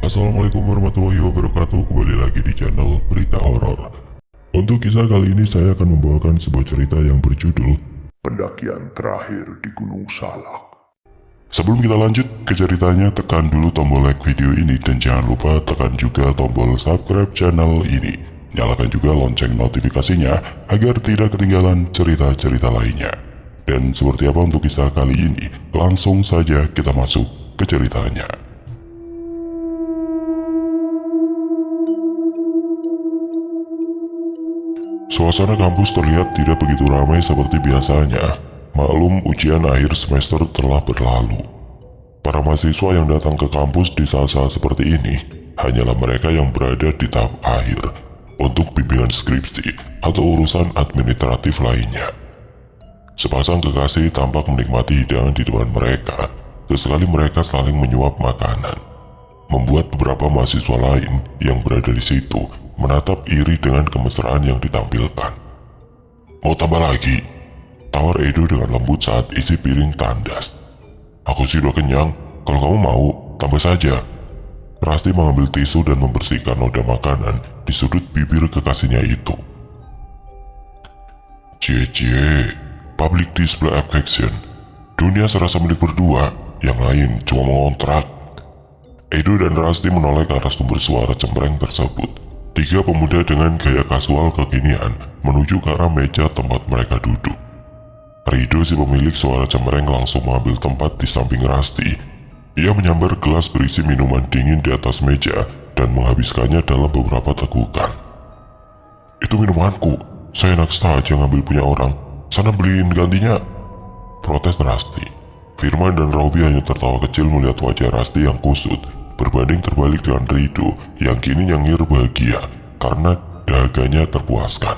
Assalamualaikum warahmatullahi wabarakatuh. Kembali lagi di channel Berita Horor. Untuk kisah kali ini saya akan membawakan sebuah cerita yang berjudul Pendakian Terakhir di Gunung Salak. Sebelum kita lanjut ke ceritanya, tekan dulu tombol like video ini dan jangan lupa tekan juga tombol subscribe channel ini. Nyalakan juga lonceng notifikasinya agar tidak ketinggalan cerita-cerita lainnya. Dan seperti apa untuk kisah kali ini? Langsung saja kita masuk ke ceritanya. Suasana kampus terlihat tidak begitu ramai seperti biasanya. Maklum, ujian akhir semester telah berlalu. Para mahasiswa yang datang ke kampus di saat-saat seperti ini hanyalah mereka yang berada di tahap akhir untuk bimbingan skripsi atau urusan administratif lainnya. Sepasang kekasih tampak menikmati hidangan di depan mereka. Sesekali mereka saling menyuap makanan, membuat beberapa mahasiswa lain yang berada di situ menatap iri dengan kemesraan yang ditampilkan. Mau tambah lagi? Tawar Edo dengan lembut saat isi piring tandas. Aku sih udah kenyang, kalau kamu mau, tambah saja. Rasti mengambil tisu dan membersihkan noda makanan di sudut bibir kekasihnya itu. Cie, public display affection. Dunia serasa milik berdua, yang lain cuma mengontrak. Edo dan Rasti menoleh ke arah sumber suara cempreng tersebut. Tiga pemuda dengan gaya kasual kekinian menuju ke arah meja tempat mereka duduk. Rido, si pemilik suara cempreng, langsung mengambil tempat di samping Rasti. Ia menyambar gelas berisi minuman dingin di atas meja dan menghabiskannya dalam beberapa tegukan. Itu minumanku, saya enak saja ngambil punya orang. Sana beliin gantinya, protes Rasti. Firman dan Robi hanya tertawa kecil melihat wajah Rasti yang kusut, berbanding terbalik dengan Rido yang kini nyengir bahagia karena dagangnya terpuaskan.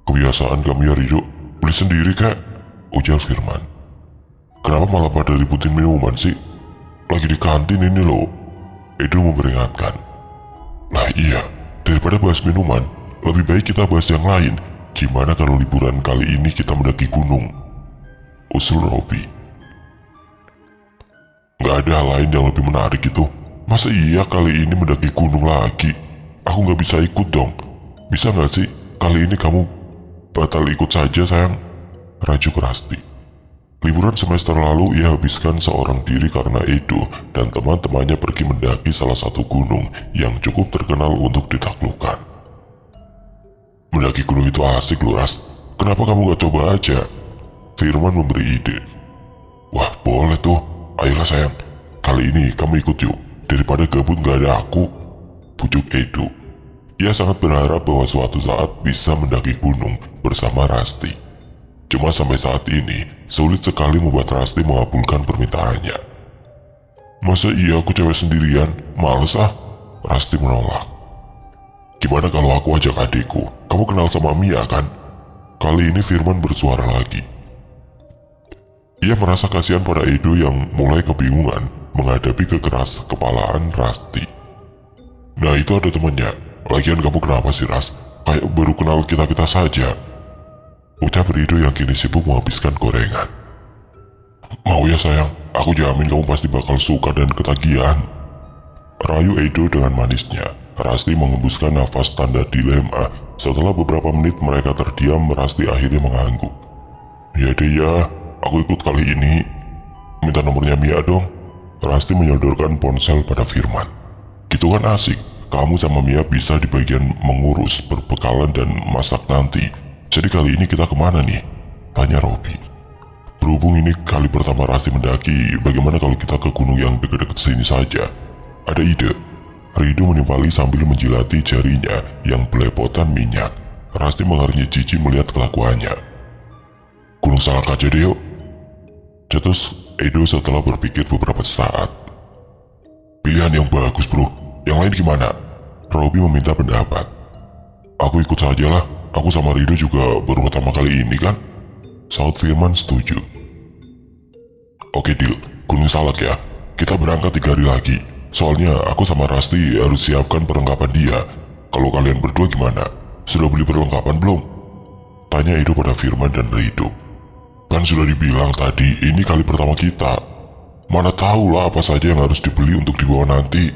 Kebiasaan kamu ya Rido, beli sendiri kak, ujar Firman. Kenapa malah pada ributin minuman sih? Lagi di kantin ini loh, Edo memperingatkan. Lah iya, daripada bahas minuman, lebih baik kita bahas yang lain. Gimana kalau liburan kali ini kita mendaki gunung? Usul Robi. Gak ada hal lain yang lebih menarik itu. Masa iya kali ini mendaki gunung lagi? Aku gak bisa ikut dong. Bisa gak sih kali ini kamu batal ikut saja sayang? Rajuk Rasti. Liburan semester lalu ia habiskan seorang diri karena Edo dan teman-temannya pergi mendaki salah satu gunung yang cukup terkenal untuk ditaklukkan. Mendaki gunung itu asik loh Ras. Kenapa kamu gak coba aja? Firman memberi ide. Wah boleh tuh. Ayolah sayang, kali ini kamu ikut yuk, daripada gabut gak ada aku, pujuk Edo. Ia sangat berharap bahwa suatu saat bisa mendaki gunung bersama Rasti. Cuma sampai saat ini, sulit sekali membuat Rasti mengabulkan permintaannya. Masa iya aku cewek sendirian? Males ah, Rasti menolak. Gimana kalau aku ajak adikku? Kamu kenal sama Mia kan? Kali ini Firman bersuara lagi. Ia merasa kasihan pada Edo yang mulai kebingungan menghadapi kekeras kepalaan Rasti. Nah itu ada temennya. Lagian kamu kenapa sih Ras? Kayak baru kenal kita-kita saja, ucap Edo yang kini sibuk menghabiskan gorengan. Mau ya sayang, aku jamin kamu pasti bakal suka dan ketagihan, rayu Edo dengan manisnya. Rasti mengembuskan nafas tanda dilema. Setelah beberapa menit mereka terdiam, Rasti akhirnya mengangguk. Ya deh ya, aku ikut kali ini. Minta nomornya Mia dong. Rasti menyodorkan ponsel pada Firman. Gitu kan asik. Kamu sama Mia bisa di bagian mengurus perbekalan dan masak nanti. Jadi kali ini kita kemana nih? Tanya Robi. Berhubung ini kali pertama Rasti mendaki, bagaimana kalau kita ke gunung yang dekat-dekat sini saja? Ada ide? Rido menimpali sambil menjilati jarinya yang belepotan minyak. Rasti mengernyit jijik melihat kelakuannya. Gunung Salak aja deh yuk, cetus Edo setelah berpikir beberapa saat. Pilihan yang bagus bro, yang lain gimana? Robi meminta pendapat. Aku ikut saja lah, aku sama Rido juga baru pertama kali ini kan? Saud Firman setuju. Oke deal, Gunung Salak ya, kita berangkat 3 hari lagi. Soalnya aku sama Rasti harus siapkan perlengkapan dia. Kalau kalian berdua gimana? Sudah beli perlengkapan belum? Tanya Edo pada Firman dan Rido. Kan sudah dibilang tadi, ini kali pertama kita. Mana tahu lah apa saja yang harus dibeli untuk dibawa nanti.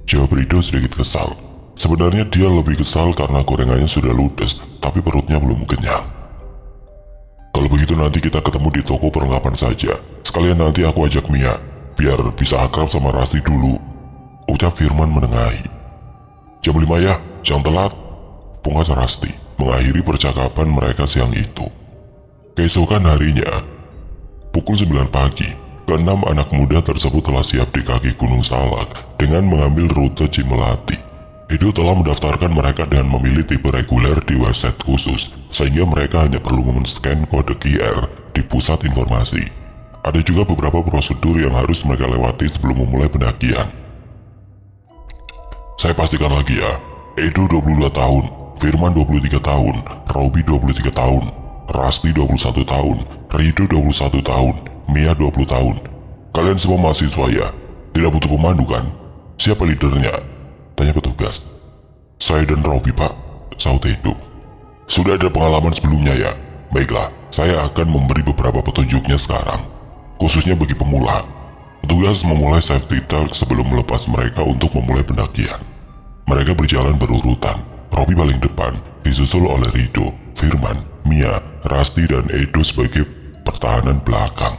Jawab Rido sedikit kesal. Sebenarnya dia lebih kesal karena gorengannya sudah ludes, tapi perutnya belum kenyang. Kalau begitu nanti kita ketemu di toko perlengkapan saja. Sekalian nanti aku ajak Mia, biar bisa akrab sama Rasti dulu. Ucap Firman menengahi. Jam 5 ya, jangan telat. Pungkas Rasti, mengakhiri percakapan mereka siang itu. Keesokan harinya, pukul 9 pagi, keenam anak muda tersebut telah siap di kaki Gunung Salak dengan mengambil rute Cimelati. Edo telah mendaftarkan mereka dengan memilih tipe reguler di website khusus, sehingga mereka hanya perlu men-scan kode QR di pusat informasi. Ada juga beberapa prosedur yang harus mereka lewati sebelum memulai pendakian. Saya pastikan lagi ya, Edo 22 tahun, Firman 23 tahun, Robby 23 tahun, Rasti 21 tahun, Rido 21 tahun, Mia 20 tahun. Kalian semua mahasiswa ya? Tidak butuh pemandu kan? Siapa leadernya? Tanya petugas. Saya dan Robby pak, sahut Edo. Sudah ada pengalaman sebelumnya ya? Baiklah, saya akan memberi beberapa petunjuknya sekarang, khususnya bagi pemula. Petugas memulai safety talk sebelum melepas mereka untuk memulai pendakian. Mereka berjalan berurutan. Robby paling depan, disusul oleh Rido, Firman, Mia, Rasti, dan Edo sebagai pertahanan belakang.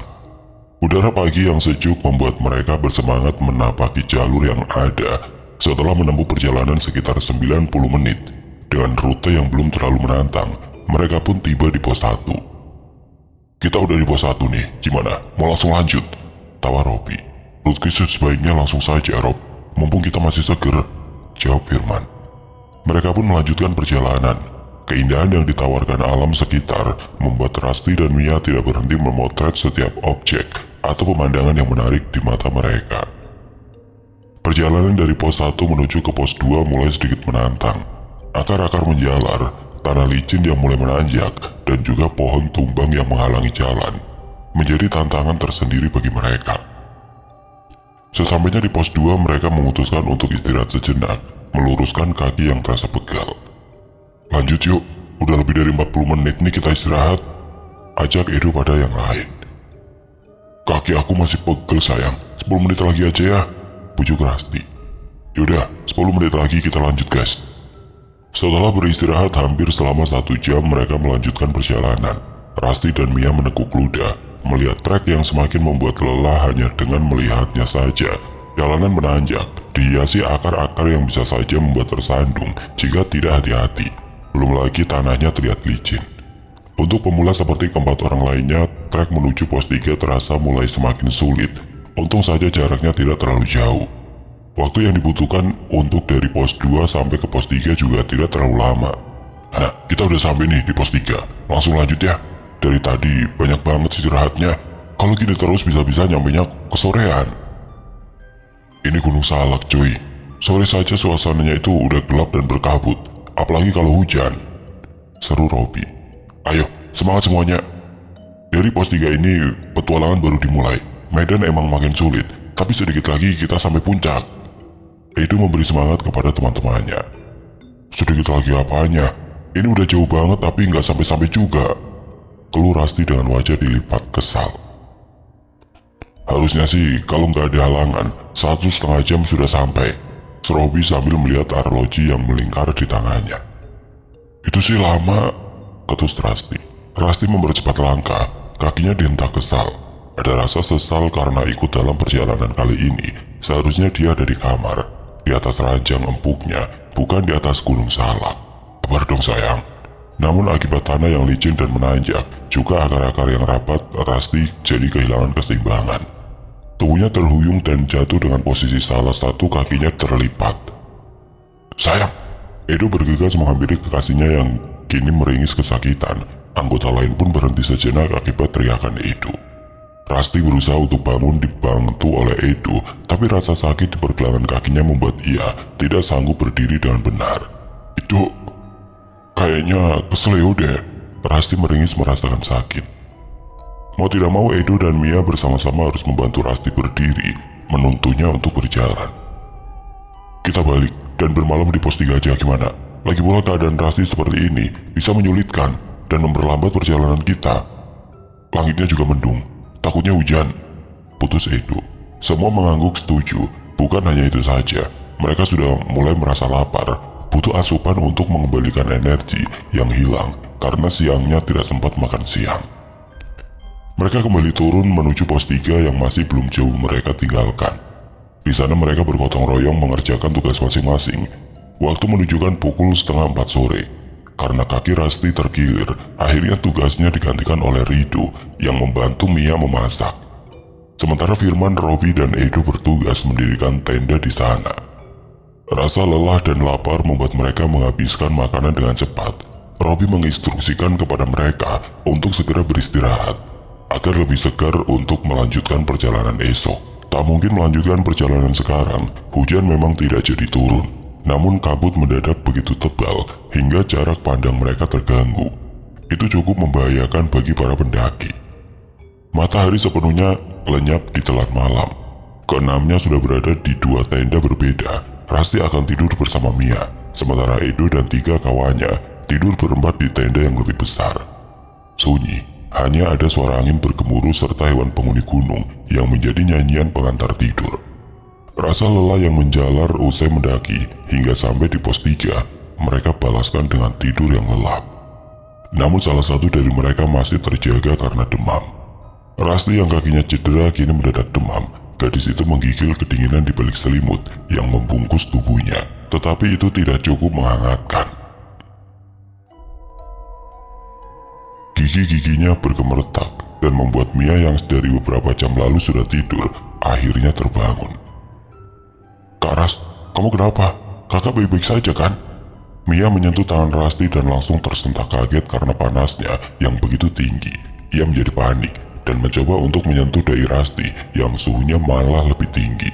Udara pagi yang sejuk membuat mereka bersemangat menapaki jalur yang ada. Setelah menempuh perjalanan sekitar 90 menit, dengan rute yang belum terlalu menantang, mereka pun tiba di pos 1. Kita udah di pos 1 nih, gimana? Mau langsung lanjut? Tawar Robby. Menurutku sebaiknya langsung saja Rob, mumpung kita masih seger, jawab Firman. Mereka pun melanjutkan perjalanan. Keindahan yang ditawarkan alam sekitar membuat Rasti dan Mia tidak berhenti memotret setiap objek atau pemandangan yang menarik di mata mereka. Perjalanan dari pos 1 menuju ke pos 2 mulai sedikit menantang. Akar-akar menjalar, tanah licin yang mulai menanjak, dan juga pohon tumbang yang menghalangi jalan, menjadi tantangan tersendiri bagi mereka. Sesampainya di pos 2, mereka memutuskan untuk istirahat sejenak, meluruskan kaki yang terasa pegal. Lanjut yuk, udah lebih dari 40 menit nih kita istirahat, ajak Edo pada yang lain. Kaki aku masih pegel sayang, 10 menit lagi aja ya, pujuk Rasti. Yaudah, 10 menit lagi kita lanjut guys. Setelah beristirahat hampir selama 1 jam, mereka melanjutkan perjalanan. Rasti dan Mia menekuk ludah, melihat trek yang semakin membuat lelah hanya dengan melihatnya saja. Jalanan menanjak, dihiasi akar-akar yang bisa saja membuat tersandung jika tidak hati-hati. Belum lagi tanahnya terlihat licin. Untuk pemula seperti keempat orang lainnya, trek menuju pos 3 terasa mulai semakin sulit. Untung saja jaraknya tidak terlalu jauh. Waktu yang dibutuhkan untuk dari pos 2 sampai ke pos 3 juga tidak terlalu lama. Nah, kita udah sampai nih di pos 3. Langsung lanjut ya. Dari tadi banyak banget istirahatnya. Kalau gini terus bisa-bisa nyampainya kesorean. Ini Gunung Salak cuy. Sore saja suasananya itu udah gelap dan berkabut. Apalagi kalau hujan. Seru Robby. Ayo, semangat semuanya. Dari pos 3 ini petualangan baru dimulai. Medan emang makin sulit, tapi sedikit lagi kita sampai puncak. Edo memberi semangat kepada teman-temannya. Sedikit lagi apanya? Ini udah jauh banget tapi nggak sampai-sampai juga. Keluh Rasti dengan wajah dilipat kesal. Harusnya sih kalau nggak ada halangan, 1,5 jam sudah sampai. Robby sambil melihat arloji yang melingkar di tangannya. Itu sih lama, ketus Rasti. Rasti mempercepat langkah, kakinya dihentak kesal. Ada rasa sesal karena ikut dalam perjalanan kali ini. Seharusnya dia ada di kamar, di atas ranjang empuknya, bukan di atas Gunung Salak. Kabar dong sayang. Namun akibat tanah yang licin dan menanjak, juga akar-akar yang rapat, Rasti jadi kehilangan keseimbangan. Tubuhnya terhuyung dan jatuh dengan posisi salah satu kakinya terlipat. Sayang, Edo bergegas menghampiri kekasihnya yang kini meringis kesakitan. Anggota lain pun berhenti sejenak akibat teriakan Edo. Rasti berusaha untuk bangun dibantu oleh Edo, tapi rasa sakit di pergelangan kakinya membuat ia tidak sanggup berdiri dengan benar. Itu kayaknya kesleo deh. Rasti meringis merasakan sakit. Mau tidak mau Edo dan Mia bersama-sama harus membantu Rasti berdiri, menuntunnya untuk berjalan. Kita balik dan bermalam di pos 3 aja gimana? Lagi pula keadaan Rasti seperti ini bisa menyulitkan dan memperlambat perjalanan kita. Langitnya juga mendung. Takutnya hujan. putus Edo. Semua mengangguk setuju. Bukan hanya itu saja, mereka sudah mulai merasa lapar, butuh asupan untuk mengembalikan energi yang hilang karena siangnya tidak sempat makan siang. Mereka kembali turun menuju pos 3 yang masih belum jauh mereka tinggalkan. Di sana mereka bergotong royong mengerjakan tugas masing-masing. Waktu menunjukkan pukul 3:30 sore. Karena kaki Rasti terkilir, akhirnya tugasnya digantikan oleh Rido yang membantu Mia memasak. Sementara Firman, Robby, dan Edo bertugas mendirikan tenda di sana. Rasa lelah dan lapar membuat mereka menghabiskan makanan dengan cepat. Robby menginstruksikan kepada mereka untuk segera beristirahat, agar lebih segar untuk melanjutkan perjalanan esok. Tak mungkin melanjutkan perjalanan sekarang, hujan memang tidak jadi turun. Namun kabut mendadak begitu tebal hingga jarak pandang mereka terganggu. Itu cukup membahayakan bagi para pendaki. Matahari sepenuhnya lenyap di telat malam. Keenamnya sudah berada di 2 tenda berbeda. Rasti akan tidur bersama Mia, sementara Edo dan 3 kawannya tidur berempat di tenda yang lebih besar. Sunyi, hanya ada suara angin bergemuruh serta hewan penghuni gunung yang menjadi nyanyian pengantar tidur. Rasa lelah yang menjalar usai mendaki hingga sampai di pos 3, mereka balaskan dengan tidur yang lelap. Namun salah satu dari mereka masih terjaga karena demam. Rasti yang kakinya cedera kini mendadak demam. Gadis itu menggigil kedinginan di balik selimut yang membungkus tubuhnya, tetapi itu tidak cukup menghangatkan. Gigi-giginya bergemeretak dan membuat Mia yang dari beberapa jam lalu sudah tidur akhirnya terbangun. "Kak Ras, kamu kenapa? Kakak baik-baik saja kan?" Mia menyentuh tangan Rasti dan langsung tersentak kaget karena panasnya yang begitu tinggi. Ia menjadi panik dan mencoba untuk menyentuh dahi Rasti yang suhunya malah lebih tinggi.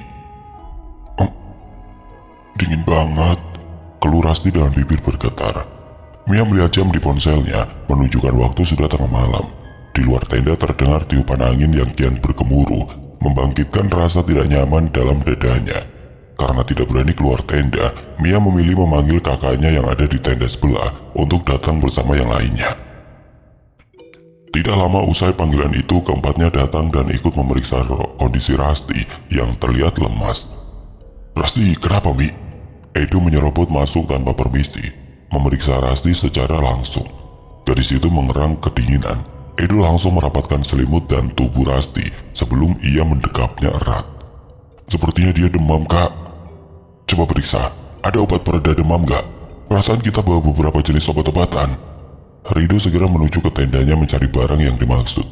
Dingin banget," keluh Rasti dengan bibir bergetar. Mia melihat jam di ponselnya, menunjukkan waktu sudah tengah malam. Di luar tenda terdengar tiupan angin yang kian bergemuruh, membangkitkan rasa tidak nyaman dalam dadanya. Karena tidak berani keluar tenda, Mia memilih memanggil kakaknya yang ada di tenda sebelah untuk datang bersama yang lainnya. Tidak lama usai panggilan itu, keempatnya datang dan ikut memeriksa kondisi Rasti yang terlihat lemas. "Rasti, kenapa, Mi?" Edo menyerobot masuk tanpa permisi, memeriksa Rasti secara langsung. Gadis itu mengerang kedinginan. Edo langsung merapatkan selimut dan tubuh Rasti sebelum ia mendekapnya erat. "Sepertinya dia demam, Kak. Coba periksa, ada obat pereda demam gak? Perasaan kita bawa beberapa jenis obat-obatan." Rido segera menuju ke tendanya mencari barang yang dimaksud.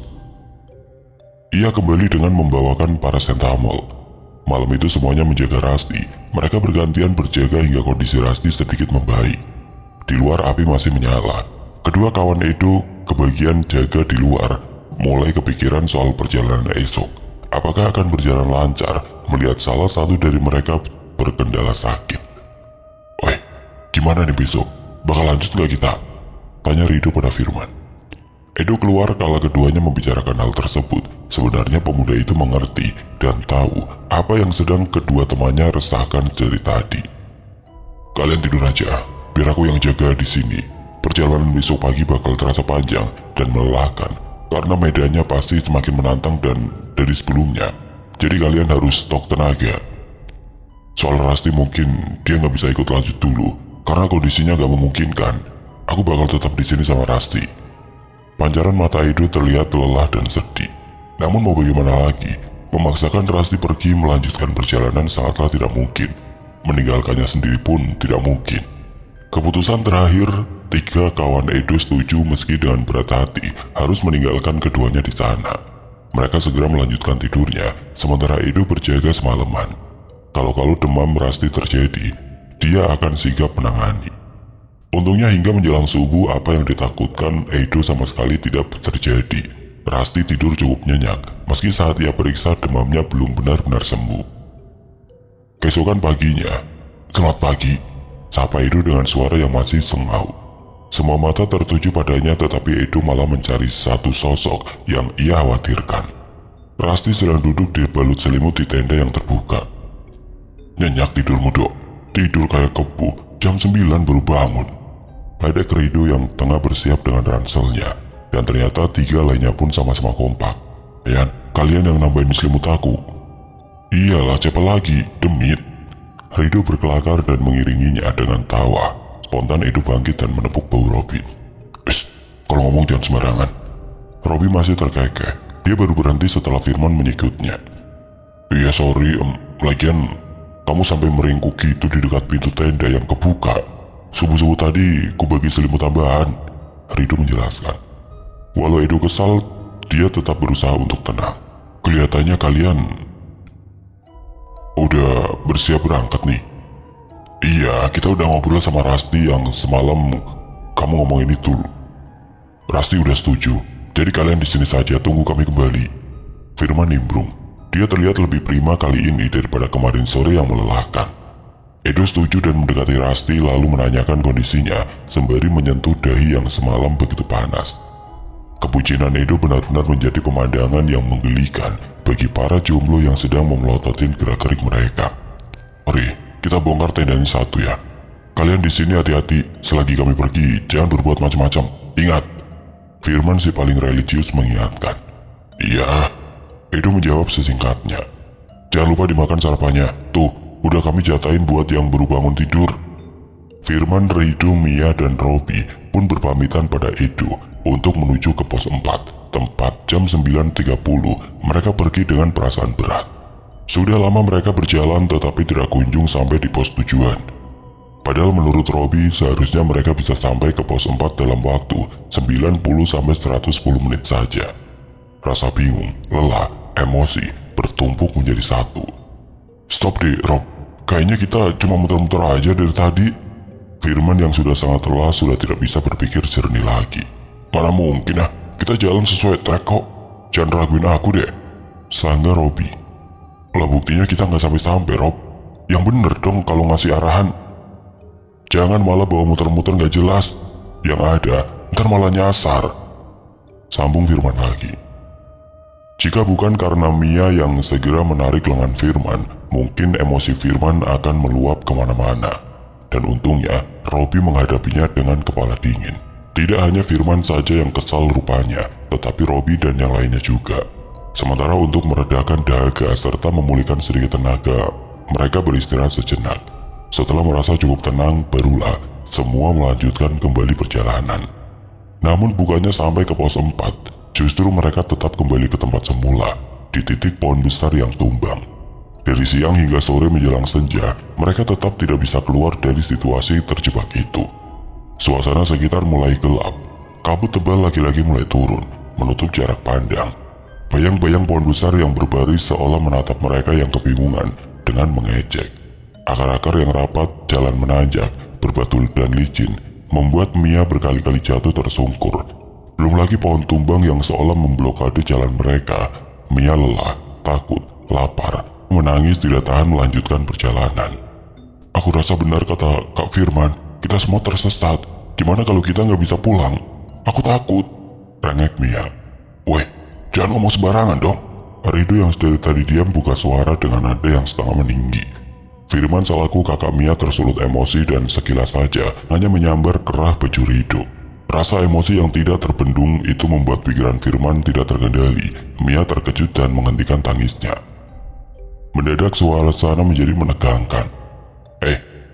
Ia kembali dengan membawakan paracetamol. Malam itu semuanya menjaga Rasti. Mereka bergantian berjaga hingga kondisi Rasti sedikit membaik. Di luar api masih menyala. Kedua kawan Edo kebagian jaga di luar, mulai kepikiran soal perjalanan esok. Apakah akan berjalan lancar melihat salah satu dari mereka berkendala sakit? "Woi, gimana nih besok? Bakal lanjut gak kita?" tanya Rido pada Firman. Edo keluar kala keduanya membicarakan hal tersebut. Sebenarnya pemuda itu mengerti dan tahu apa yang sedang kedua temannya resahkan dari tadi. "Kalian tidur aja, biar aku yang jaga di sini. Perjalanan besok pagi bakal terasa panjang dan melelahkan, karena medannya pasti semakin menantang dan dari sebelumnya. Jadi kalian harus stok tenaga. Soal Rasti mungkin dia nggak bisa ikut lanjut dulu, karena kondisinya nggak memungkinkan. Aku bakal tetap di sini sama Rasti." Pancaran mata Edo terlihat lelah dan sedih. Namun mau bagaimana lagi, memaksakan Rasti pergi melanjutkan perjalanan sangatlah tidak mungkin. Meninggalkannya sendiri pun tidak mungkin. Keputusan terakhir, 3 kawan Edo setuju meski dengan berat hati harus meninggalkan keduanya di sana. Mereka segera melanjutkan tidurnya, sementara Edo berjaga semalaman. Kalau demam Rasti terjadi, dia akan sigap menangani. Untungnya hingga menjelang subuh apa yang ditakutkan Edo sama sekali tidak terjadi. Rasti tidur cukup nyenyak, meski saat ia periksa demamnya belum benar-benar sembuh. Keesokan paginya, "Selamat pagi," sapa Edo dengan suara yang masih sengau. Semua mata tertuju padanya, tetapi Edo malah mencari satu sosok yang ia khawatirkan. Rasti sedang duduk di balut selimut di tenda yang terbuka. "Nyenyak tidurmu, Dok. Tidur kayak kebu, jam 9 baru bangun." Ledek Rido yang tengah bersiap dengan ranselnya, dan ternyata 3 lainnya pun sama-sama kompak. "Yan, kalian yang nambahin selimut aku. Iyalah, siapa lagi? Demit. Rido berkelakar dan mengiringinya dengan tawa. Spontan Edo bangkit dan menepuk bahu Robby. Kalau ngomong jangan sembarangan. Robby masih terkekeh. Dia baru berhenti setelah Firman menyikutnya. Iya sorry, lagian kamu sampai meringkuk gitu di dekat pintu tenda yang kebuka. Subuh-subuh tadi ku bagi selimut tambahan, Rido menjelaskan. Walau Edo kesal, dia tetap berusaha untuk tenang. Kelihatannya kalian udah bersiap berangkat nih. Iya, kita udah ngobrol sama Rasti yang semalam kamu ngomongin itu. Rasti udah setuju, jadi kalian di sini saja tunggu kami kembali. Firman nimbrung. Dia terlihat lebih prima kali ini daripada kemarin sore yang melelahkan. Edo setuju dan mendekati Rasti lalu menanyakan kondisinya sembari menyentuh dahi yang semalam begitu panas. Kebucinan Edo benar-benar menjadi pemandangan yang menggelikan bagi para jomblo yang sedang memelototin gerak-gerik mereka. Mari, kita bongkar tendanya satu ya. Kalian di sini hati-hati, selagi kami pergi, jangan berbuat macam-macam. Ingat, Firman si paling religius mengingatkan. Iya, Edo menjawab sesingkatnya. Jangan lupa dimakan sarapannya. Tuh, udah kami jatahin buat yang baru bangun tidur. Firman, Rido, Mia, dan Robby pun berpamitan pada Edo untuk menuju ke pos 4. Tempat jam 9.30 mereka pergi dengan perasaan berat. Sudah lama mereka berjalan tetapi tidak kunjung sampai di pos tujuan. Padahal menurut Robby seharusnya mereka bisa sampai ke pos 4 dalam waktu 90-110 menit saja. Rasa bingung, lelah, emosi bertumpuk menjadi satu. Stop deh Rob, kayaknya kita cuma muter-muter aja dari tadi. Firman yang sudah sangat lelah sudah tidak bisa berpikir jernih lagi. Mana mungkin kita jalan sesuai track kok. Jangan raguin aku deh, sangga Robby. Lah buktinya kita nggak sampai-sampai Rob. Yang bener dong kalau ngasih arahan. Jangan malah bawa muter-muter nggak jelas. Yang ada, ntar malah nyasar. Sambung Firman lagi. Jika bukan karena Mia yang segera menarik lengan Firman, mungkin emosi Firman akan meluap kemana-mana. Dan untungnya, Robby menghadapinya dengan kepala dingin. Tidak hanya Firman saja yang kesal rupanya, tetapi Robby dan yang lainnya juga. Sementara untuk meredakan dahaga serta memulihkan sedikit tenaga, mereka beristirahat sejenak. Setelah merasa cukup tenang, barulah semua melanjutkan kembali perjalanan. Namun bukannya sampai ke pos 4, justru mereka tetap kembali ke tempat semula, di titik pohon besar yang tumbang. Dari siang hingga sore menjelang senja, mereka tetap tidak bisa keluar dari situasi terjebak itu. Suasana sekitar mulai gelap, kabut tebal lagi-lagi mulai turun, menutup jarak pandang. Bayang-bayang pohon besar yang berbaris seolah menatap mereka yang kebingungan dengan mengejek. Akar-akar yang rapat, jalan menanjak, berbatu dan licin, membuat Mia berkali-kali jatuh tersungkur. Belum lagi pohon tumbang yang seolah memblokade jalan mereka. Mia lelah, takut, lapar, menangis tidak tahan melanjutkan perjalanan. Aku rasa benar kata Kak Firman, kita semua tersesat. Gimana kalau kita nggak bisa pulang? Aku takut, rengek Mia. Weh, jangan ngomong sembarangan dong. Rido yang dari tadi diam buka suara dengan nada yang setengah meninggi. Firman selaku kakak Mia tersulut emosi dan sekilas saja hanya menyambar kerah baju Rido. Rasa emosi yang tidak terbendung itu membuat pikiran Firman tidak terkendali. Mia terkejut dan menghentikan tangisnya. Mendadak suasana menjadi menegangkan.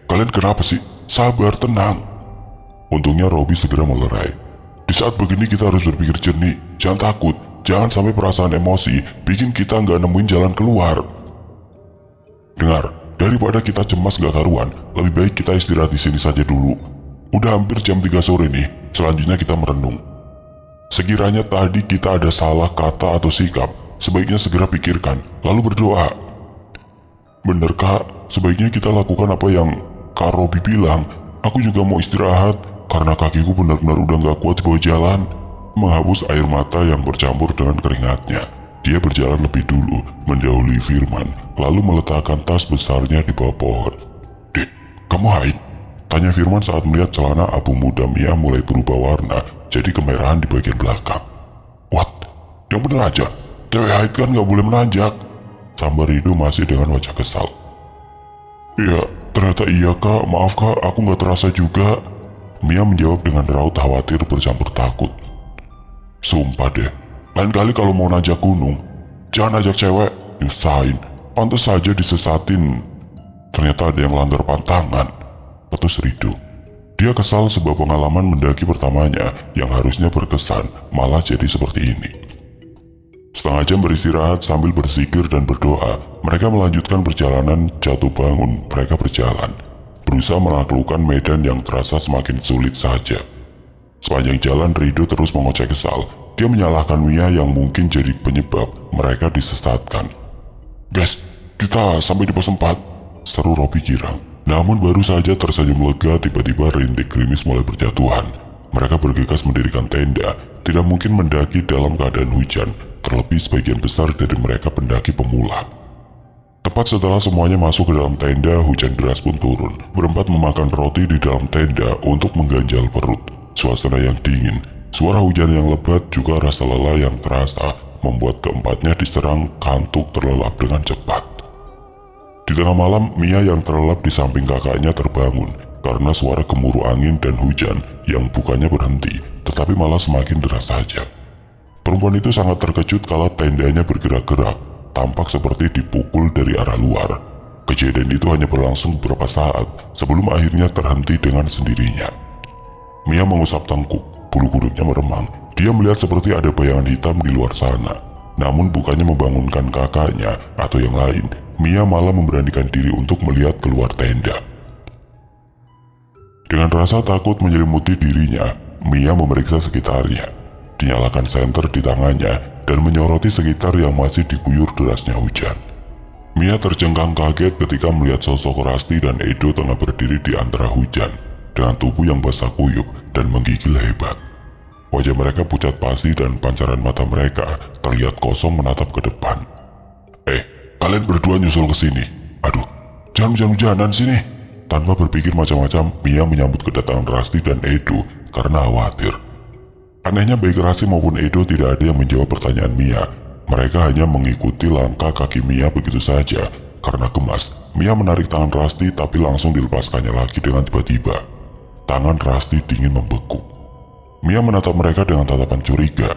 Kalian kenapa sih? Sabar, tenang. Untungnya Robby segera melerai. Di saat begini kita harus berpikir jernih. Jangan takut, jangan sampai perasaan emosi bikin kita nggak nemuin jalan keluar. Dengar, daripada kita cemas gak karuan, lebih baik kita istirahat di sini saja dulu. Udah hampir jam 3 sore nih, selanjutnya kita merenung. Sekiranya tadi kita ada salah kata atau sikap, sebaiknya segera pikirkan, lalu berdoa. Bener Kak, sebaiknya kita lakukan apa yang Kak Robby bilang. Aku juga mau istirahat, karena kakiku benar-benar udah gak kuat di bawah jalan. Menghapus air mata yang bercampur dengan keringatnya, dia berjalan lebih dulu, mendahului Firman, lalu meletakkan tas besarnya di bawah pohon. Dek, kamu haid? Tanya Firman saat melihat celana abu muda Mia mulai berubah warna jadi kemerahan di bagian belakang. What? Yang bener aja, cewek haid kan gak boleh menanjak. Sambar Rido masih dengan wajah kesal. Ya, ternyata iya Kak, maaf Kak, aku gak terasa juga. Mia menjawab dengan raut khawatir bercampur takut. Sumpah deh, lain kali kalau mau nanjak gunung, Jangan ajak cewek, nyusahin. Pantes saja disesatin. Ternyata ada yang langgar pantangan, ketus Rido. Dia kesal sebab pengalaman mendaki pertamanya yang harusnya berkesan malah jadi seperti ini. Setengah jam beristirahat sambil berzikir dan berdoa, mereka melanjutkan perjalanan. Jatuh bangun, mereka berjalan, berusaha menaklukkan medan yang terasa semakin sulit saja. Sepanjang jalan Rido terus mengoceh kesal. Dia menyalahkan Mia yang mungkin jadi penyebab mereka disesatkan. "Guys, kita sampai di pos 4, seru Robby girang. Namun baru saja tersenyum lega, tiba-tiba rintik gerimis mulai berjatuhan. Mereka bergegas mendirikan tenda, tidak mungkin mendaki dalam keadaan hujan, terlebih sebagian besar dari mereka pendaki pemula. Tepat setelah semuanya masuk ke dalam tenda, hujan deras pun turun. Berempat memakan roti di dalam tenda untuk mengganjal perut. Suasana yang dingin, suara hujan yang lebat, juga rasa lelah yang terasa membuat keempatnya diserang kantuk terlelap dengan cepat. Di tengah malam, Mia yang terlelap di samping kakaknya terbangun karena suara gemuruh angin dan hujan yang bukannya berhenti, tetapi malah semakin deras saja. Perempuan itu sangat terkejut kala tendanya bergerak-gerak, tampak seperti dipukul dari arah luar. Kejadian itu hanya berlangsung beberapa saat sebelum akhirnya terhenti dengan sendirinya. Mia mengusap tengkuk, bulu kuduknya meremang. Dia melihat seperti ada bayangan hitam di luar sana. Namun bukannya membangunkan kakaknya atau yang lain, Mia malah memberanikan diri untuk melihat keluar tenda. Dengan rasa takut menyelimuti dirinya, Mia memeriksa sekitarnya. Dinyalakan senter di tangannya dan menyoroti sekitar yang masih diguyur derasnya hujan. Mia tercengang kaget ketika melihat sosok Rasti dan Edo tengah berdiri di antara hujan dengan tubuh yang basah kuyup dan menggigil hebat. Wajah mereka pucat pasi dan pancaran mata mereka terlihat kosong menatap ke depan. Kalian berdua nyusul ke sini. Aduh, jangan hujan-hujanan sini." Tanpa berpikir macam-macam, Mia menyambut kedatangan Rasti dan Edo karena khawatir. Anehnya baik Rasti maupun Edo tidak ada yang menjawab pertanyaan Mia. Mereka hanya mengikuti langkah kaki Mia begitu saja. Karena gemas, Mia menarik tangan Rasti tapi langsung dilepaskannya lagi dengan tiba-tiba. Tangan Rasti dingin membeku. Mia menatap mereka dengan tatapan curiga.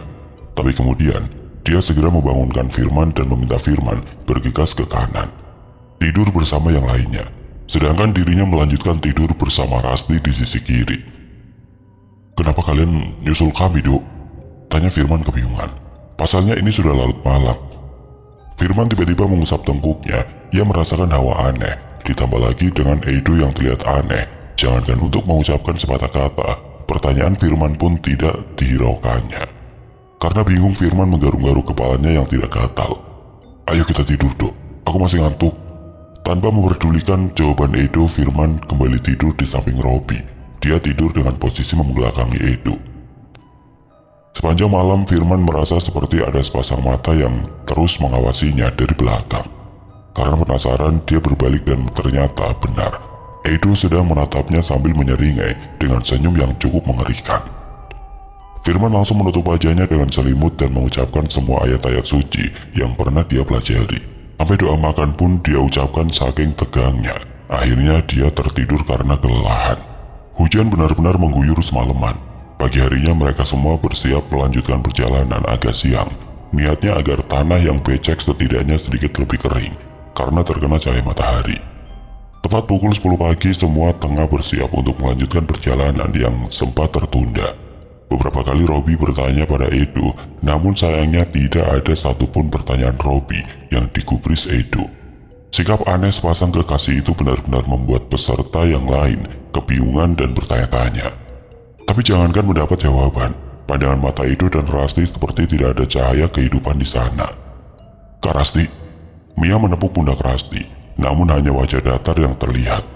Tapi kemudian, dia segera membangunkan Firman dan meminta Firman bergegas ke kanan, tidur bersama yang lainnya. Sedangkan dirinya melanjutkan tidur bersama Rasti di sisi kiri. "Kenapa kalian nyusul kami, Dok?" tanya Firman kebingungan. Pasalnya ini sudah larut malam. Firman tiba-tiba mengusap tengkuknya. Ia merasakan hawa aneh, ditambah lagi dengan Edo yang terlihat aneh. Jangankan untuk mengucapkan sepatah kata, pertanyaan Firman pun tidak dihiraukannya. Karena bingung, Firman menggaruk-garuk kepalanya yang tidak gatal. "Ayo kita tidur, Dok. Aku masih ngantuk." Tanpa memperdulikan jawaban Edo, Firman kembali tidur di samping Robby. Dia tidur dengan posisi membelakangi Edo. Sepanjang malam, Firman merasa seperti ada sepasang mata yang terus mengawasinya dari belakang. Karena penasaran, dia berbalik dan ternyata benar. Edo sedang menatapnya sambil menyeringai dengan senyum yang cukup mengerikan. Firman langsung menutup wajahnya dengan selimut dan mengucapkan semua ayat-ayat suci yang pernah dia pelajari. Sampai doa makan pun dia ucapkan saking tegangnya. Akhirnya dia tertidur karena kelelahan. Hujan benar-benar mengguyur semalaman. Pagi harinya mereka semua bersiap melanjutkan perjalanan agak siang. Niatnya agar tanah yang becek setidaknya sedikit lebih kering karena terkena cahaya matahari. Tepat pukul 10 pagi semua tengah bersiap untuk melanjutkan perjalanan yang sempat tertunda. Beberapa kali Robby bertanya pada Edo, namun sayangnya tidak ada satupun pertanyaan Robby yang digubris Edo. Sikap aneh sepasang kekasih itu benar-benar membuat peserta yang lain kebingungan dan bertanya-tanya. Tapi jangankan mendapat jawaban, pandangan mata Edo dan Rasti seperti tidak ada cahaya kehidupan di sana. "Kak Rasti." Mia menepuk pundak Rasti, namun hanya wajah datar yang terlihat.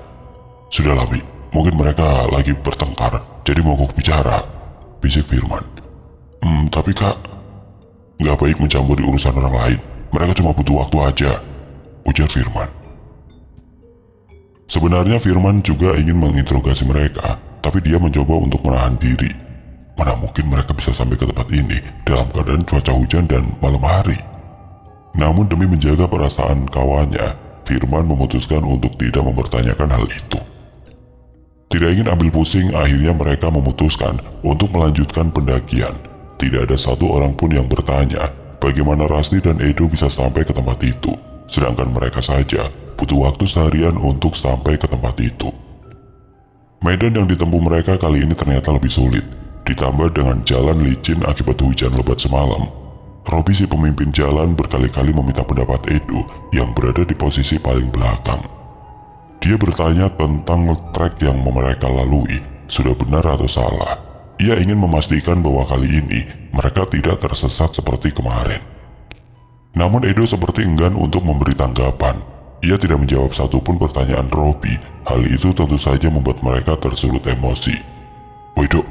"Sudahlah, Mi, mungkin mereka lagi bertengkar, jadi mogok bicara," bisik Firman. Tapi Kak, nggak baik mencampuri urusan orang lain. Mereka cuma butuh waktu aja," ujar Firman. Sebenarnya Firman juga ingin menginterogasi mereka, tapi dia mencoba untuk menahan diri. Mana mungkin mereka bisa sampai ke tempat ini dalam keadaan cuaca hujan dan malam hari. Namun demi menjaga perasaan kawannya, Firman memutuskan untuk tidak mempertanyakan hal itu. Tidak ingin ambil pusing, akhirnya mereka memutuskan untuk melanjutkan pendakian. Tidak ada satu orang pun yang bertanya, bagaimana Rasti dan Edo bisa sampai ke tempat itu, sedangkan mereka saja butuh waktu seharian untuk sampai ke tempat itu. Medan yang ditempuh mereka kali ini ternyata lebih sulit, ditambah dengan jalan licin akibat hujan lebat semalam. Robby si pemimpin jalan berkali-kali meminta pendapat Edo yang berada di posisi paling belakang. Dia bertanya tentang trek yang mereka lalui, sudah benar atau salah. Ia ingin memastikan bahwa kali ini mereka tidak tersesat seperti kemarin. Namun Edo seperti enggan untuk memberi tanggapan. Ia tidak menjawab satupun pertanyaan Robby. Hal itu tentu saja membuat mereka tersulut emosi. "Woi Dok,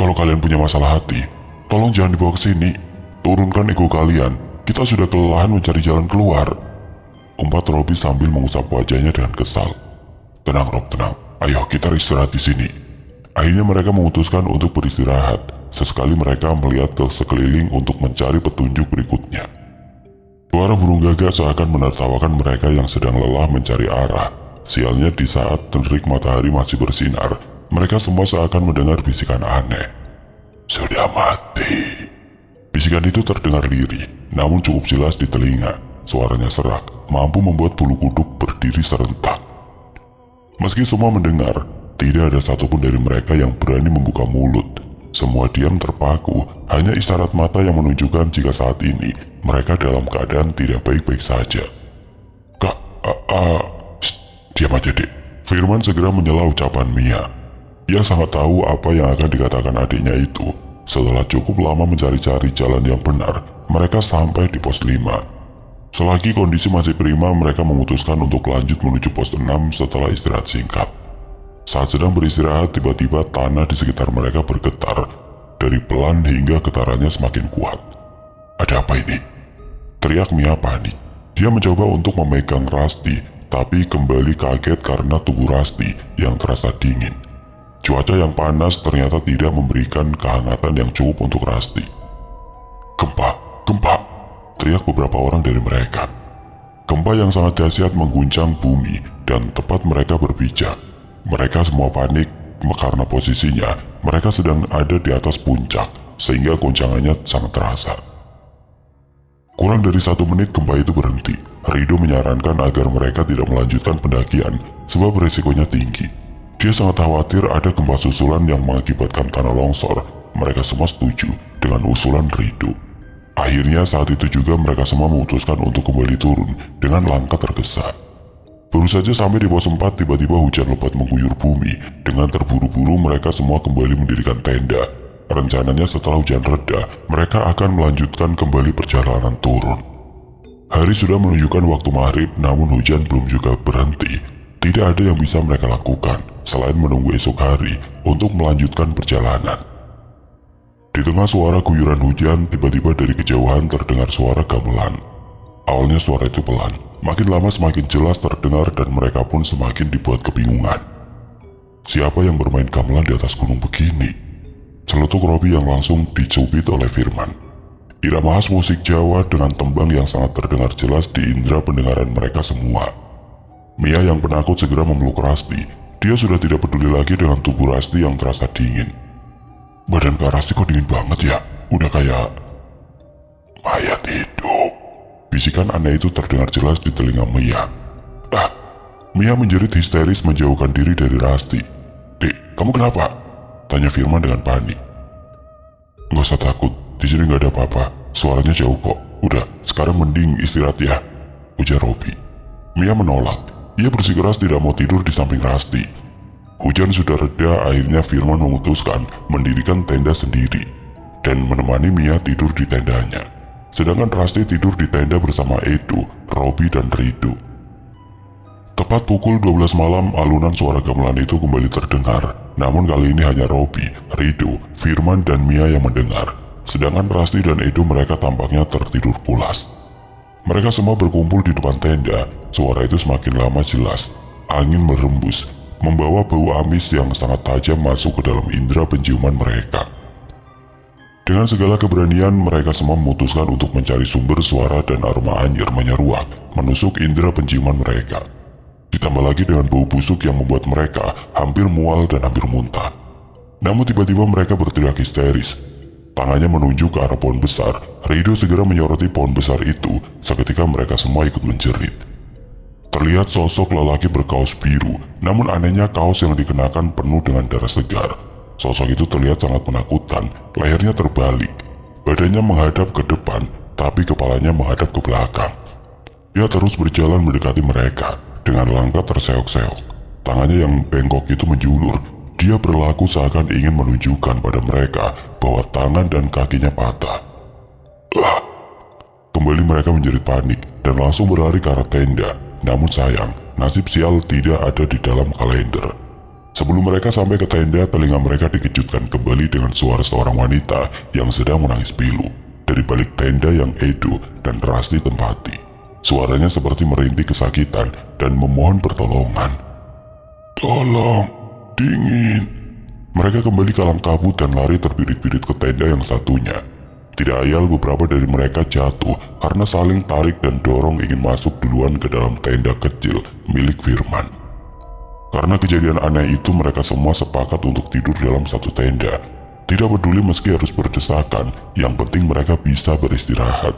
kalau kalian punya masalah hati, tolong jangan dibawa ke sini. Turunkan ego kalian, kita sudah kelelahan mencari jalan keluar," umpat Robby sambil mengusap wajahnya dengan kesal. "Tenang Rob, tenang. Ayo kita istirahat di sini." Akhirnya mereka memutuskan untuk beristirahat. Sesekali mereka melihat ke sekeliling untuk mencari petunjuk berikutnya. Suara burung gagak seakan menertawakan mereka yang sedang lelah mencari arah. Sialnya di saat terik matahari masih bersinar, mereka semua seakan mendengar bisikan aneh. "Sudah mati." Bisikan itu terdengar lirih, namun cukup jelas di telinga. Suaranya serak, mampu membuat bulu kuduk berdiri serentak. Meski semua mendengar, tidak ada satupun dari mereka yang berani membuka mulut. Semua diam terpaku, hanya isyarat mata yang menunjukkan jika saat ini mereka dalam keadaan tidak baik-baik saja. "Kak, diam aja dek." Firman segera menyela ucapan Mia. Ia sangat tahu apa yang akan dikatakan adiknya itu. Setelah cukup lama mencari-cari jalan yang benar, mereka sampai di pos 5. Selagi kondisi masih prima, mereka memutuskan untuk lanjut menuju pos 6 setelah istirahat singkat. Saat sedang beristirahat, tiba-tiba tanah di sekitar mereka bergetar, dari pelan hingga getarannya semakin kuat. "Ada apa ini?" teriak Mia panik. Dia mencoba untuk memegang Rasti, tapi kembali kaget karena tubuh Rasti yang terasa dingin. Cuaca yang panas ternyata tidak memberikan kehangatan yang cukup untuk Rasti. Gempa! Teriak beberapa orang dari mereka. Gempa yang sangat dahsyat mengguncang bumi dan tepat mereka berpijak. Mereka semua panik karena posisinya mereka sedang ada di atas puncak, sehingga goncangannya sangat terasa. Kurang dari 1 menit gempa itu berhenti. Rido menyarankan agar mereka tidak melanjutkan pendakian sebab risikonya tinggi. Dia sangat khawatir ada gempa susulan yang mengakibatkan tanah longsor. Mereka semua setuju dengan usulan Rido. Akhirnya saat itu juga mereka semua memutuskan untuk kembali turun dengan langkah tergesa. Baru saja sampai di pos 4, tiba-tiba hujan lebat mengguyur bumi. Dengan terburu-buru mereka semua kembali mendirikan tenda. Rencananya setelah hujan reda, mereka akan melanjutkan kembali perjalanan turun. Hari sudah menunjukkan waktu maghrib, namun hujan belum juga berhenti. Tidak ada yang bisa mereka lakukan selain menunggu esok hari untuk melanjutkan perjalanan. Di tengah suara guyuran hujan, tiba-tiba dari kejauhan terdengar suara gamelan. Awalnya suara itu pelan, makin lama semakin jelas terdengar dan mereka pun semakin dibuat kebingungan. Siapa yang bermain gamelan di atas gunung begini? Celetuk Robby yang langsung dicubit oleh Firman. Irama khas musik Jawa dengan tembang yang sangat terdengar jelas di indera pendengaran mereka semua. Mia yang penakut segera memeluk Rasti. Dia sudah tidak peduli lagi dengan tubuh Rasti yang terasa dingin. "Badan Kak Rasti kok dingin banget ya? Udah kayak mayat hidup." Bisikan aneh itu terdengar jelas di telinga Mia. Mia menjerit histeris menjauhkan diri dari Rasti. "Dek, kamu kenapa?" tanya Firman dengan panik. "Nggak usah takut, di sini nggak ada apa-apa. Suaranya jauh kok. Udah, sekarang mending istirahat ya," ujar Robby. Mia menolak. Ia bersikeras tidak mau tidur di samping Rasti. Hujan sudah reda, akhirnya Firman memutuskan mendirikan tenda sendiri dan menemani Mia tidur di tendanya. Sedangkan Rasti tidur di tenda bersama Edo, Robby, dan Rido. Tepat pukul 12 malam, alunan suara gamelan itu kembali terdengar. Namun kali ini hanya Robby, Rido, Firman, dan Mia yang mendengar. Sedangkan Rasti dan Edo mereka tampaknya tertidur pulas. Mereka semua berkumpul di depan tenda. Suara itu semakin lama jelas. Angin merembus, membawa bau amis yang sangat tajam masuk ke dalam indera penciuman mereka. Dengan segala keberanian, mereka semua memutuskan untuk mencari sumber suara dan aroma anjir menyeruak menusuk indera penciuman mereka. Ditambah lagi dengan bau busuk yang membuat mereka hampir mual dan hampir muntah. Namun tiba-tiba mereka berteriak histeris. Tangannya menunjuk ke arah pohon besar. Rido segera menyoroti pohon besar itu. Seketika mereka semua ikut menjerit. Terlihat sosok lelaki berkaos biru, namun anehnya kaos yang dikenakan penuh dengan darah segar. Sosok itu terlihat sangat menakutkan, lehernya terbalik. Badannya menghadap ke depan, tapi kepalanya menghadap ke belakang. Dia terus berjalan mendekati mereka, dengan langkah terseok-seok. Tangannya yang bengkok itu menjulur. Dia berlaku seakan ingin menunjukkan pada mereka bahwa tangan dan kakinya patah. Kembali mereka menjerit panik dan langsung berlari ke arah tenda. Namun sayang, nasib sial tidak ada di dalam kalender. Sebelum mereka sampai ke tenda, telinga mereka dikejutkan kembali dengan suara seorang wanita yang sedang menangis pilu. Dari balik tenda yang Edo dan Rusty tempati. Suaranya seperti merintih kesakitan dan memohon pertolongan. Tolong, dingin. Mereka kembali kalang kabut dan lari terbirit-birit ke tenda yang satunya. Tidak ayal beberapa dari mereka jatuh karena saling tarik dan dorong ingin masuk duluan ke dalam tenda kecil milik Firman. Karena kejadian aneh itu mereka semua sepakat untuk tidur dalam satu tenda. Tidak peduli meski harus berdesakan, yang penting mereka bisa beristirahat.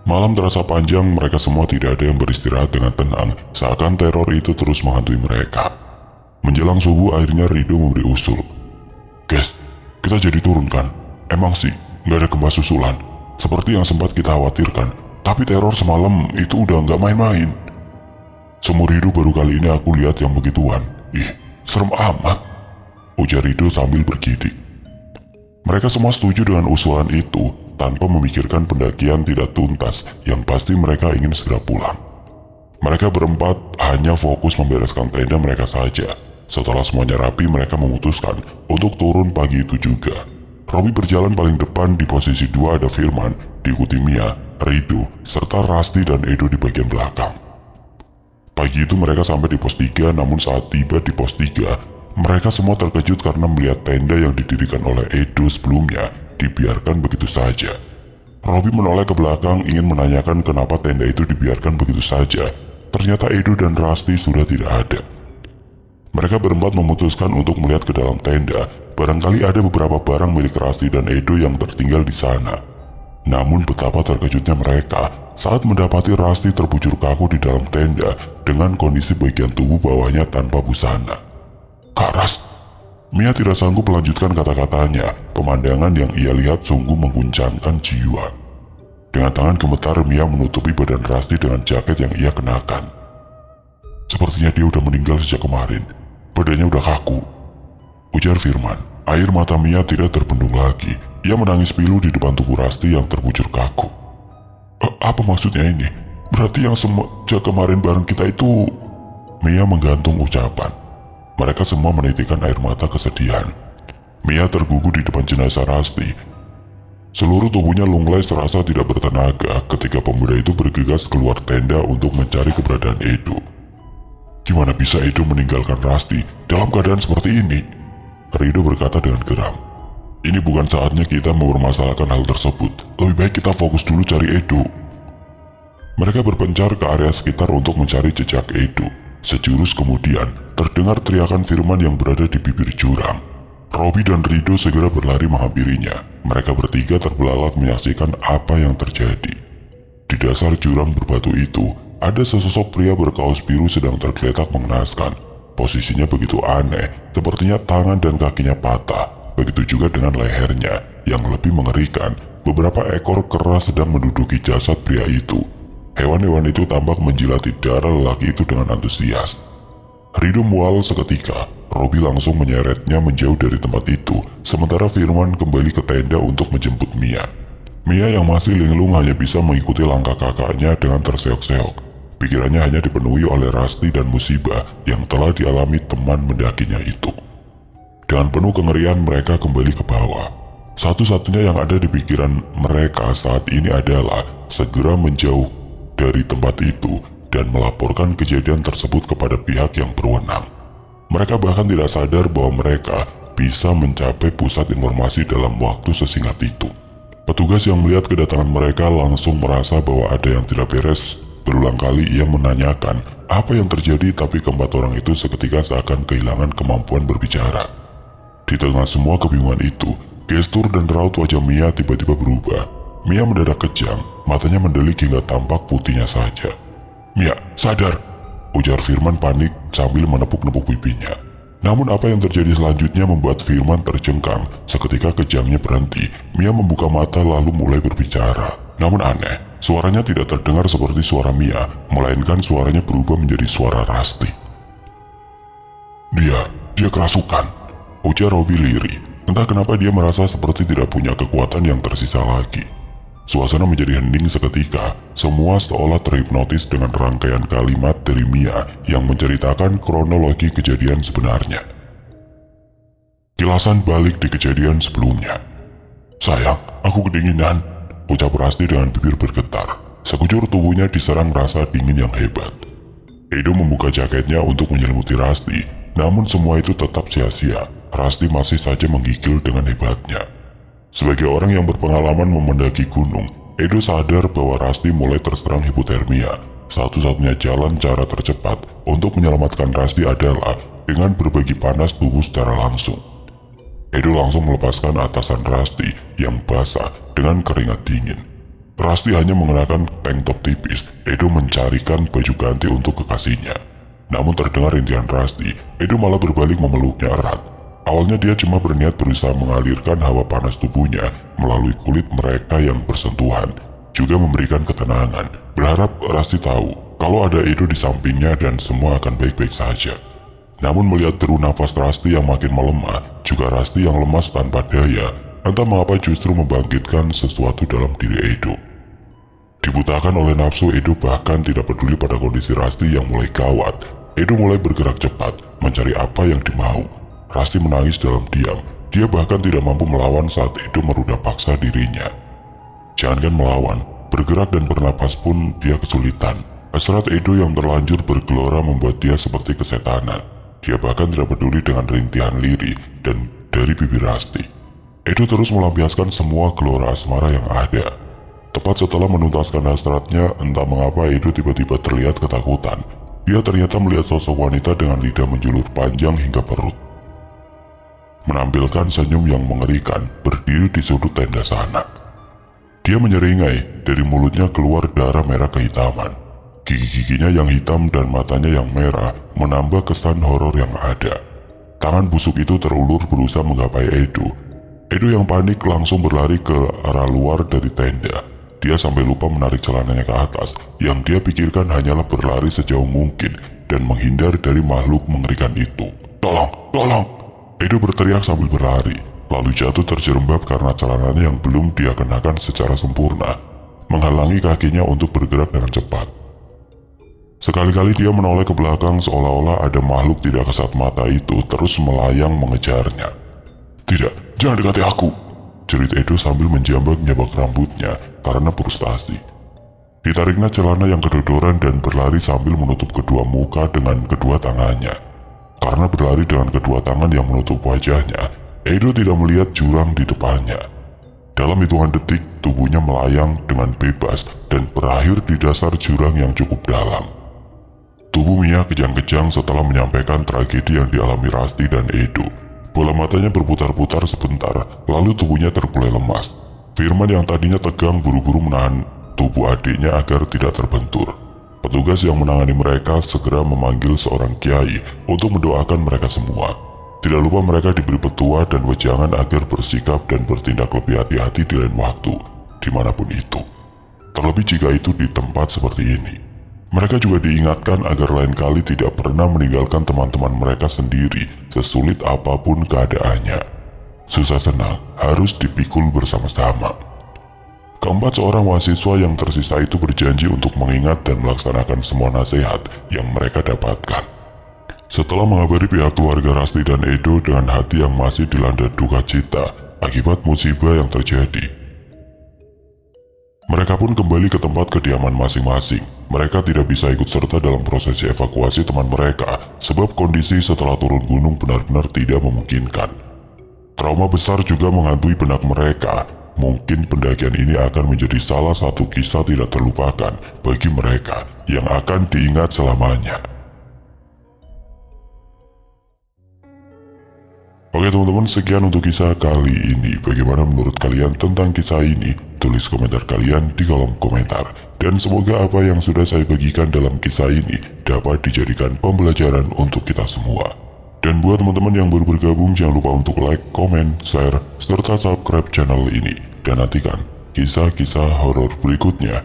Malam terasa panjang, mereka semua tidak ada yang beristirahat dengan tenang, seakan teror itu terus menghantui mereka. Menjelang subuh akhirnya Rido memberi usul. Guys, kita jadi turun kan? Emang sih, nggak ada gempa susulan, seperti yang sempat kita khawatirkan. Tapi teror semalam itu udah nggak main-main. Seumur hidup baru kali ini aku lihat yang begituan. Ih, serem amat, ujar Rido sambil bergidik. Mereka semua setuju dengan usulan itu, tanpa memikirkan pendakian tidak tuntas yang pasti mereka ingin segera pulang. Mereka berempat hanya fokus membereskan tenda mereka saja. Setelah semuanya rapi, mereka memutuskan untuk turun pagi itu juga. Robby berjalan paling depan, di posisi 2 ada Firman, diikuti Mia, Rido, serta Rusty dan Edo di bagian belakang. Pagi itu mereka sampai di pos 3, namun saat tiba di pos 3, mereka semua terkejut karena melihat tenda yang didirikan oleh Edo sebelumnya dibiarkan begitu saja. Robby menoleh ke belakang ingin menanyakan kenapa tenda itu dibiarkan begitu saja. Ternyata Edo dan Rusty sudah tidak ada. Mereka berempat memutuskan untuk melihat ke dalam tenda. Barangkali ada beberapa barang milik Rusty dan Edo yang tertinggal di sana. Namun betapa terkejutnya mereka saat mendapati Rusty terbujur kaku di dalam tenda dengan kondisi bagian tubuh bawahnya tanpa busana. Karas, Mia tidak sanggup melanjutkan kata-katanya. Pemandangan yang ia lihat sungguh mengguncangkan jiwa. Dengan tangan gemetar, Mia menutupi badan Rusty dengan jaket yang ia kenakan. Sepertinya dia udah meninggal sejak kemarin. Badannya udah kaku, ujar Firman. Air mata Mia tidak terbendung lagi. Ia menangis pilu di depan tubuh Rusty yang terbujur kaku. Apa maksudnya ini? Berarti yang sejak kemarin bareng kita itu... Mia menggantung ucapan. Mereka semua menitikkan air mata kesedihan. Mia tergugu di depan jenazah Rusty. Seluruh tubuhnya lunglai serasa tidak bertenaga ketika pemuda itu bergegas keluar tenda untuk mencari keberadaan Edo. Gimana bisa Edo meninggalkan Rusty dalam keadaan seperti ini? Rido berkata dengan geram. Ini bukan saatnya kita mempermasalahkan hal tersebut. Lebih baik kita fokus dulu cari Edo. Mereka berpencar ke area sekitar untuk mencari jejak Edo. Sejurus kemudian, terdengar teriakan Firman yang berada di bibir jurang. Robby dan Rido segera berlari menghampirinya. Mereka bertiga terbelalak menyaksikan apa yang terjadi. Di dasar jurang berbatu itu, ada sesosok pria berkaos biru sedang tergeletak mengenaskan. Posisinya begitu aneh, sepertinya tangan dan kakinya patah. Begitu juga dengan lehernya, yang lebih mengerikan, beberapa ekor kera sedang menduduki jasad pria itu. Hewan-hewan itu tampak menjilati darah lelaki itu dengan antusias. Rido mual seketika. Robby langsung menyeretnya menjauh dari tempat itu, sementara Firman kembali ke tenda untuk menjemput Mia. Mia yang masih linglung hanya bisa mengikuti langkah kakaknya dengan terseok-seok. Pikirannya hanya dipenuhi oleh Rusty dan musibah yang telah dialami teman mendakinya itu. Dengan penuh kengerian mereka kembali ke bawah. Satu-satunya yang ada di pikiran mereka saat ini adalah segera menjauh dari tempat itu dan melaporkan kejadian tersebut kepada pihak yang berwenang. Mereka bahkan tidak sadar bahwa mereka bisa mencapai pusat informasi dalam waktu sesingkat itu. Petugas yang melihat kedatangan mereka langsung merasa bahwa ada yang tidak beres. Berulang kali ia menanyakan apa yang terjadi, tapi keempat orang itu seketika seakan kehilangan kemampuan berbicara. Di tengah semua kebingungan itu, Gestur dan raut wajah Mia tiba-tiba berubah. Mia mendadak kejang, matanya mendelik hingga tampak putihnya saja. "Mia, sadar!" ujar Firman panik sambil menepuk-nepuk pipinya. Namun apa yang terjadi selanjutnya membuat Firman tercengkang. Seketika kejangnya berhenti. Mia membuka mata lalu mulai berbicara. Namun aneh, suaranya tidak terdengar seperti suara Mia, melainkan suaranya berubah menjadi suara Rasti. Dia kerasukan," ujar Robby lirih. Entah kenapa dia merasa seperti tidak punya kekuatan yang tersisa lagi. Suasana menjadi hening seketika. Semua seolah terhipnotis dengan rangkaian kalimat dari Mia yang menceritakan kronologi kejadian sebenarnya. Kilasan balik di kejadian sebelumnya. "Sayang, aku kedinginan," ucap Rasti dengan bibir bergetar. Sekujur tubuhnya diserang rasa dingin yang hebat. Edo membuka jaketnya untuk menyelimuti Rasti, namun semua itu tetap sia-sia. Rasti masih saja menggigil dengan hebatnya. Sebagai orang yang berpengalaman memendaki gunung, Edo sadar bahwa Rasti mulai terserang hipotermia. Satu-satunya jalan cara tercepat untuk menyelamatkan Rasti adalah dengan berbagi panas tubuh secara langsung. Edo langsung melepaskan atasan Rasti yang basah dengan keringat dingin. Rasti hanya mengenakan tank top tipis. Edo mencarikan baju ganti untuk kekasihnya. Namun terdengar rintihan Rasti, Edo malah berbalik memeluknya erat. Awalnya dia cuma berniat berusaha mengalirkan hawa panas tubuhnya melalui kulit mereka yang bersentuhan, juga memberikan ketenangan, berharap Rasti tahu kalau ada Edo di sampingnya dan semua akan baik-baik saja. Namun melihat deru nafas Rasti yang makin melemah, juga Rasti yang lemas tanpa daya, entah mengapa justru membangkitkan sesuatu dalam diri Edo. Dibutakan oleh nafsu, Edo bahkan tidak peduli pada kondisi Rasti yang mulai gawat. Edo mulai bergerak cepat, mencari apa yang dimau. Rasti menangis dalam diam. Dia bahkan tidak mampu melawan saat Edo merudah paksa dirinya. Jangankan melawan, bergerak dan bernapas pun dia kesulitan. Hasrat Edo yang terlanjur bergelora membuat dia seperti kesetanan. Dia bahkan tidak peduli dengan rintihan lirih dan dari bibir Rasti. Edo terus melampiaskan semua gelora asmara yang ada. Tepat setelah menuntaskan hasratnya, entah mengapa Edo tiba-tiba terlihat ketakutan. Dia ternyata melihat sosok wanita dengan lidah menjulur panjang hingga perut. Menampilkan senyum yang mengerikan, berdiri di sudut tenda sana. Dia menyeringai, dari mulutnya keluar darah merah kehitaman. Gigi-giginya yang hitam dan matanya yang merah menambah kesan horor yang ada. Tangan busuk itu terulur berusaha menggapai Edo. Edo yang panik langsung berlari ke arah luar dari tenda. Dia sampai lupa menarik celananya ke atas. Yang dia pikirkan hanyalah berlari sejauh mungkin dan menghindar dari makhluk mengerikan itu. "Tolong, tolong!" Edo berteriak sambil berlari, lalu jatuh terjerembab karena celananya yang belum dia kenakan secara sempurna, menghalangi kakinya untuk bergerak dengan cepat. Sekali-kali dia menoleh ke belakang seolah-olah ada makhluk tidak kasat mata itu terus melayang mengejarnya. "Tidak, jangan dekati aku!" jerit Edo sambil menjambak-jambak rambutnya karena frustasi. Ditariknya celana yang kedodoran dan berlari sambil menutup kedua muka dengan kedua tangannya. Karena berlari dengan kedua tangan yang menutup wajahnya, Edo tidak melihat jurang di depannya. Dalam hitungan detik, tubuhnya melayang dengan bebas dan berakhir di dasar jurang yang cukup dalam. Tubuh Mia kejang-kejang setelah menyampaikan tragedi yang dialami Rasti dan Edo. Bola matanya berputar-putar sebentar, lalu tubuhnya terkulai lemas. Firman yang tadinya tegang buru-buru menahan tubuh adiknya agar tidak terbentur. Petugas yang menangani mereka segera memanggil seorang kiai untuk mendoakan mereka semua. Tidak lupa mereka diberi petua dan wejangan agar bersikap dan bertindak lebih hati-hati di lain waktu, dimanapun itu. Terlebih jika itu di tempat seperti ini. Mereka juga diingatkan agar lain kali tidak pernah meninggalkan teman-teman mereka sendiri, sesulit apapun keadaannya. Susah senang harus dipikul bersama-sama. Keempat seorang mahasiswa yang tersisa itu berjanji untuk mengingat dan melaksanakan semua nasihat yang mereka dapatkan. Setelah mengabari pihak keluarga Rasti dan Edo dengan hati yang masih dilanda duka cita akibat musibah yang terjadi, mereka pun kembali ke tempat kediaman masing-masing. Mereka tidak bisa ikut serta dalam prosesi evakuasi teman mereka sebab kondisi setelah turun gunung benar-benar tidak memungkinkan. Trauma besar juga menghantui benak mereka. Mungkin pendakian ini akan menjadi salah satu kisah tidak terlupakan bagi mereka yang akan diingat selamanya. Oke Oke teman-teman, sekian untuk kisah kali ini. Bagaimana menurut kalian tentang kisah ini? Tulis komentar kalian di kolom komentar. Dan semoga apa yang sudah saya bagikan dalam kisah ini dapat dijadikan pembelajaran untuk kita semua. Dan buat teman-teman yang baru bergabung, jangan lupa untuk like, komen, share, serta subscribe channel ini. Dan nantikan kisah-kisah horor berikutnya.